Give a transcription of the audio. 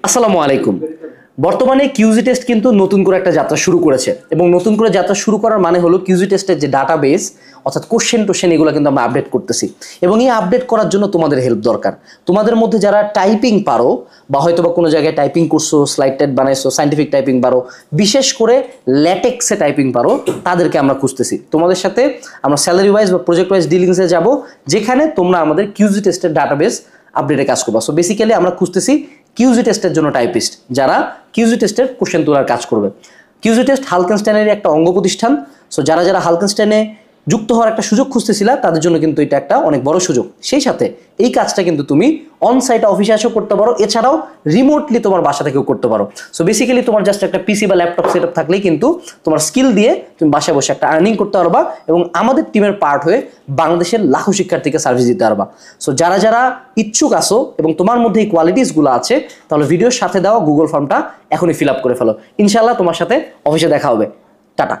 আসসালামু আলাইকুম। বর্তমানে কিউজি টেস্ট কিন্তু নতুন করে একটা যাত্রা শুরু করেছে এবং নতুন করে যাত্রা শুরু করার মানে হলো কিউজি টেস্টের যে ডাটাবেস অর্থাৎ কোশ্চেন এগুলো কিন্তু আমরা আপডেট করতেছি এবং এই আপডেট করার জন্য তোমাদের হেল্প দরকার। তোমাদের মধ্যে যারা টাইপিং পারো বা হয়তো বা কোনো জায়গায় টাইপিং করছো, স্লাইড টাইপ বানাইছো, সাইন্টিফিক টাইপিং পারো, বিশেষ করে ল্যাটেক্সে টাইপিং পারো, তাদেরকে আমরা খুঁজতেছি। তোমাদের সাথে আমরা স্যালারি ওয়াইজ বা প্রজেক্ট ওয়াইজ ডিলিংসে যাব, যেখানে তোমরা আমাদের কিউজি টেস্টের ডাটাবেস আপডেটে কাজ করবা। সো বেসিক্যালি আমরা খুঁজতেছি কিউজি টেস্টের জন্য টাইপিস্ট, যারা কিউজি টেস্টের কোশ্চেন তোলার কাজ করবে। কিউজি টেস্ট হালকেনস্টাইনের একটা অঙ্গ প্রতিষ্ঠান। সো যারা হালকেনস্টাইনে যুক্ত হওয়ার একটা সুযোগ খুঁজতেছিলা, তাদের জন্য কিন্তু এটা একটা অনেক বড় সুযোগ। সেই সাথে এই কাজটা কিন্তু তুমি অন সাইট অফিসে এসেও করতে পারো, এছাড়াও রিমোটলি তোমার বাসা থেকেও করতে পারো। সো বেসিক্যালি তোমার জাস্ট একটা পিসি বা ল্যাপটপ সেটআপ থাকলেই কিন্তু তোমার স্কিল দিয়ে তুমি বাসায় বসে একটা আর্নিং করতে পারবা এবং আমাদের টিমের পার্ট হয়ে বাংলাদেশের লাখো শিক্ষার্থীকে সার্ভিস দিতে পারবা। সো যারা ইচ্ছুক আসো এবং তোমার মধ্যে এই কোয়ালিটিসগুলো আছে, তাহলে ভিডিওর সাথে দেওয়া গুগল ফর্মটা এখনই ফিল আপ করে ফেলো। ইনশাআল্লাহ তোমার সাথে অফিসে দেখা হবে। টাটা।